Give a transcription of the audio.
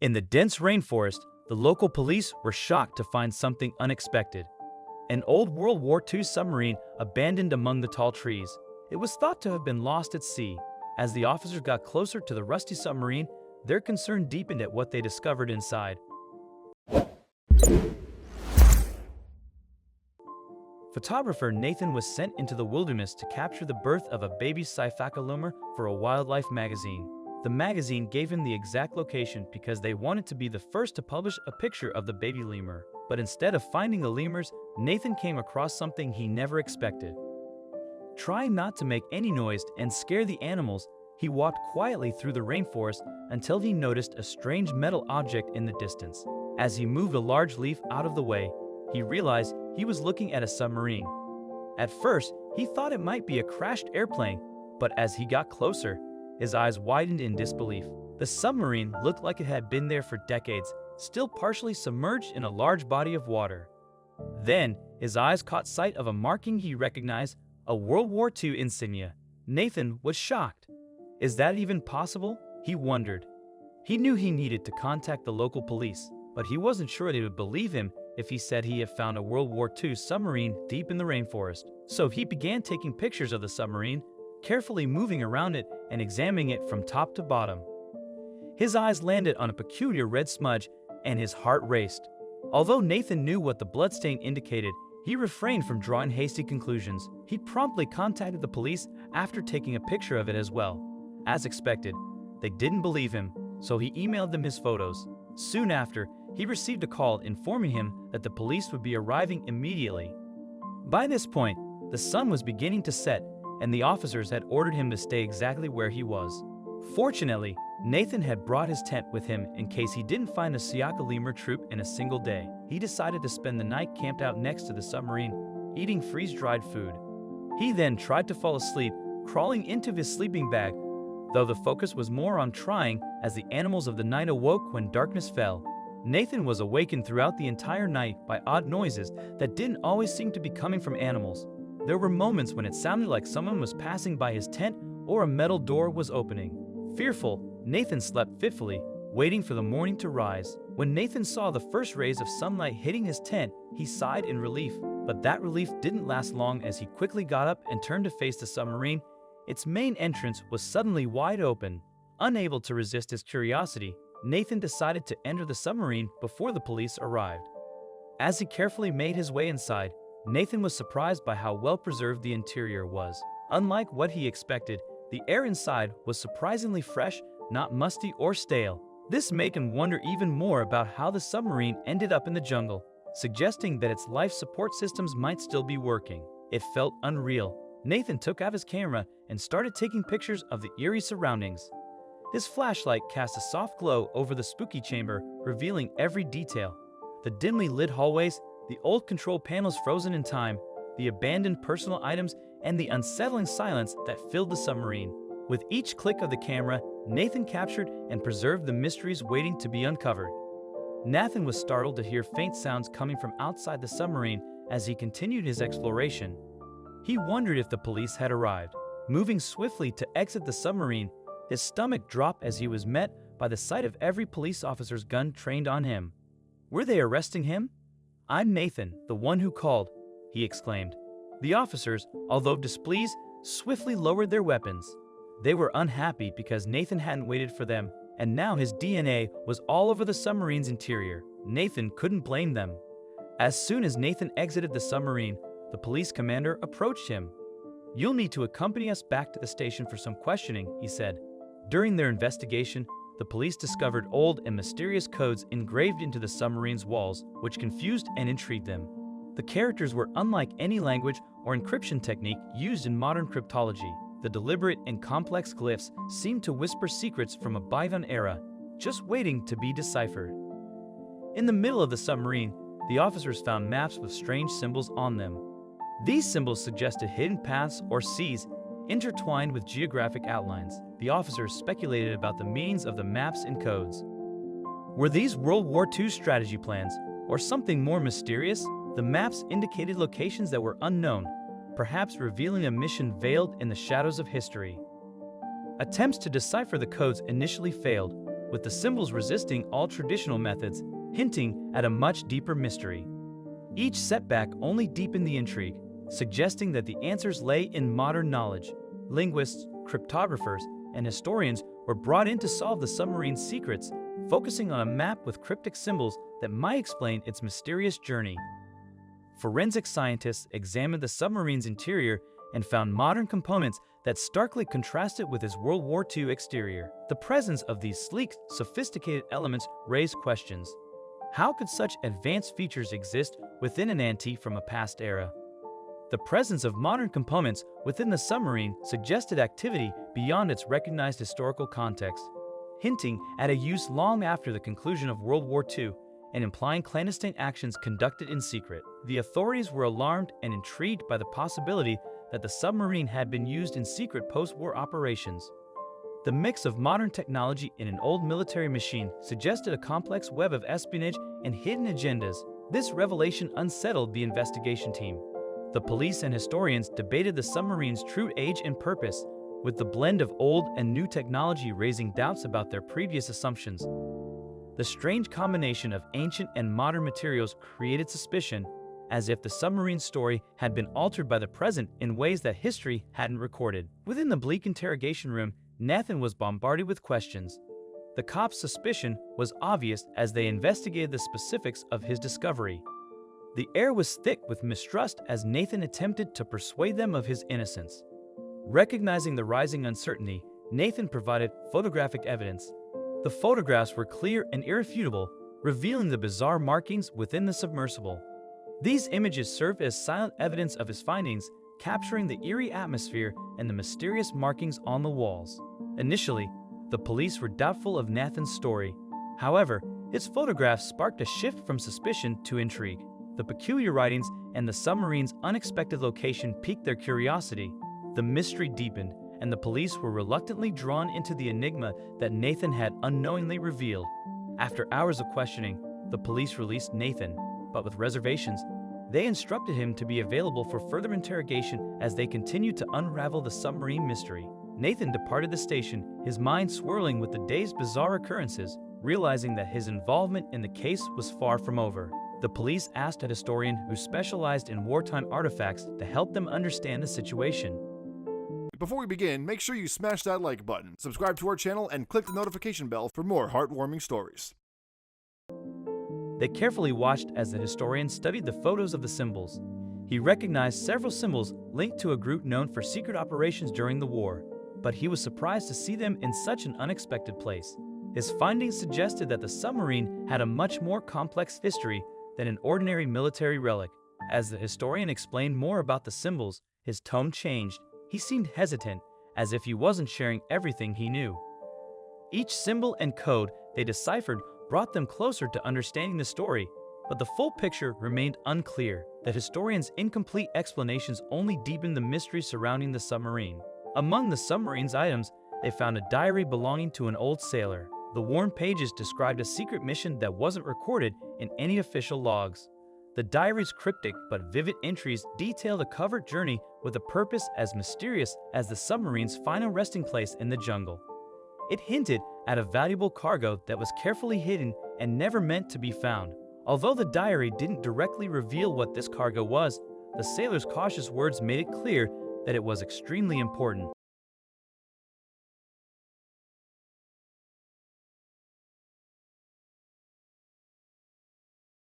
In the dense rainforest, the local police were shocked to find something unexpected. An old World War II submarine abandoned among the tall trees. It was thought to have been lost at sea. As the officers got closer to the rusty submarine, their concern deepened at what they discovered inside. Photographer Nathan was sent into the wilderness to capture the birth of a baby sifaka lemur for a wildlife magazine. The magazine gave him the exact location because they wanted to be the first to publish a picture of the baby lemur. But instead of finding the lemurs, Nathan came across something he never expected. Trying not to make any noise and scare the animals, he walked quietly through the rainforest until he noticed a strange metal object in the distance. As he moved a large leaf out of the way, he realized he was looking at a submarine. At first, he thought it might be a crashed airplane, but as he got closer, his eyes widened in disbelief. The submarine looked like it had been there for decades, still partially submerged in a large body of water. Then, his eyes caught sight of a marking he recognized, a World War II insignia. Nathan was shocked. Is that even possible? He wondered. He knew he needed to contact the local police, but he wasn't sure they would believe him if he said he had found a World War II submarine deep in the rainforest. So he began taking pictures of the submarine, carefully moving around it and examining it from top to bottom. His eyes landed on a peculiar red smudge, and his heart raced. Although Nathan knew what the bloodstain indicated, he refrained from drawing hasty conclusions. He promptly contacted the police after taking a picture of it as well. As expected, they didn't believe him, so he emailed them his photos. Soon after, he received a call informing him that the police would be arriving immediately. By this point, the sun was beginning to set, and the officers had ordered him to stay exactly where he was. Fortunately, Nathan had brought his tent with him in case he didn't find a Siaka lemur troop in a single day. He decided to spend the night camped out next to the submarine, eating freeze-dried food. He then tried to fall asleep, crawling into his sleeping bag, though the focus was more on trying as the animals of the night awoke when darkness fell. Nathan was awakened throughout the entire night by odd noises that didn't always seem to be coming from animals. There were moments when it sounded like someone was passing by his tent or a metal door was opening. Fearful, Nathan slept fitfully, waiting for the morning to rise. When Nathan saw the first rays of sunlight hitting his tent, he sighed in relief. But that relief didn't last long as he quickly got up and turned to face the submarine. Its main entrance was suddenly wide open. Unable to resist his curiosity, Nathan decided to enter the submarine before the police arrived. As he carefully made his way inside, Nathan was surprised by how well preserved the interior was. Unlike what he expected, the air inside was surprisingly fresh, not musty or stale. This made him wonder even more about how the submarine ended up in the jungle, suggesting that its life support systems might still be working. It felt unreal. Nathan took out his camera and started taking pictures of the eerie surroundings. His flashlight cast a soft glow over the spooky chamber, revealing every detail. The dimly lit hallways, the old control panels frozen in time, the abandoned personal items, and the unsettling silence that filled the submarine. With each click of the camera, Nathan captured and preserved the mysteries waiting to be uncovered. Nathan was startled to hear faint sounds coming from outside the submarine as he continued his exploration. He wondered if the police had arrived. Moving swiftly to exit the submarine, his stomach dropped as he was met by the sight of every police officer's gun trained on him. Were they arresting him? "I'm Nathan, the one who called," he exclaimed. The officers, although displeased, swiftly lowered their weapons. They were unhappy because Nathan hadn't waited for them, and now his DNA was all over the submarine's interior. Nathan couldn't blame them. As soon as Nathan exited the submarine, the police commander approached him. "You'll need to accompany us back to the station for some questioning," he said. During their investigation, the police discovered old and mysterious codes engraved into the submarine's walls, which confused and intrigued them. The characters were unlike any language or encryption technique used in modern cryptology. The deliberate and complex glyphs seemed to whisper secrets from a bygone era, just waiting to be deciphered. In the middle of the submarine, the officers found maps with strange symbols on them. These symbols suggested hidden paths or seas intertwined with geographic outlines. The officers speculated about the meanings of the maps and codes. Were these World War II strategy plans, or something more mysterious? The maps indicated locations that were unknown, perhaps revealing a mission veiled in the shadows of history. Attempts to decipher the codes initially failed, with the symbols resisting all traditional methods, hinting at a much deeper mystery. Each setback only deepened the intrigue, suggesting that the answers lay in modern knowledge. Linguists, cryptographers, and historians were brought in to solve the submarine's secrets, focusing on a map with cryptic symbols that might explain its mysterious journey. Forensic scientists examined the submarine's interior and found modern components that starkly contrasted with its World War II exterior. The presence of these sleek, sophisticated elements raised questions. How could such advanced features exist within an antique from a past era? The presence of modern components within the submarine suggested activity beyond its recognized historical context, hinting at a use long after the conclusion of World War II and implying clandestine actions conducted in secret. The authorities were alarmed and intrigued by the possibility that the submarine had been used in secret post-war operations. The mix of modern technology in an old military machine suggested a complex web of espionage and hidden agendas. This revelation unsettled the investigation team. The police and historians debated the submarine's true age and purpose, with the blend of old and new technology raising doubts about their previous assumptions. The strange combination of ancient and modern materials created suspicion, as if the submarine's story had been altered by the present in ways that history hadn't recorded. Within the bleak interrogation room, Nathan was bombarded with questions. The cops' suspicion was obvious as they investigated the specifics of his discovery. The air was thick with mistrust as Nathan attempted to persuade them of his innocence. Recognizing the rising uncertainty, Nathan provided photographic evidence. The photographs were clear and irrefutable, revealing the bizarre markings within the submersible. These images served as silent evidence of his findings, capturing the eerie atmosphere and the mysterious markings on the walls. Initially, the police were doubtful of Nathan's story. However, his photographs sparked a shift from suspicion to intrigue. The peculiar writings and the submarine's unexpected location piqued their curiosity. The mystery deepened, and the police were reluctantly drawn into the enigma that Nathan had unknowingly revealed. After hours of questioning, the police released Nathan, but with reservations. They instructed him to be available for further interrogation as they continued to unravel the submarine mystery. Nathan departed the station, his mind swirling with the day's bizarre occurrences, realizing that his involvement in the case was far from over. The police asked a historian who specialized in wartime artifacts to help them understand the situation. Before we begin, make sure you smash that like button, subscribe to our channel, and click the notification bell for more heartwarming stories. They carefully watched as the historian studied the photos of the symbols. He recognized several symbols linked to a group known for secret operations during the war, but he was surprised to see them in such an unexpected place. His findings suggested that the submarine had a much more complex history than an ordinary military relic. As the historian explained more about the symbols, his tone changed. He seemed hesitant, as if he wasn't sharing everything he knew. Each symbol and code they deciphered brought them closer to understanding the story, but the full picture remained unclear. The historian's incomplete explanations only deepened the mystery surrounding the submarine. Among the submarine's items, they found a diary belonging to an old sailor. The worn pages described a secret mission that wasn't recorded in any official logs. The diary's cryptic but vivid entries detailed a covert journey with a purpose as mysterious as the submarine's final resting place in the jungle. It hinted at a valuable cargo that was carefully hidden and never meant to be found. Although the diary didn't directly reveal what this cargo was, the sailor's cautious words made it clear that it was extremely important.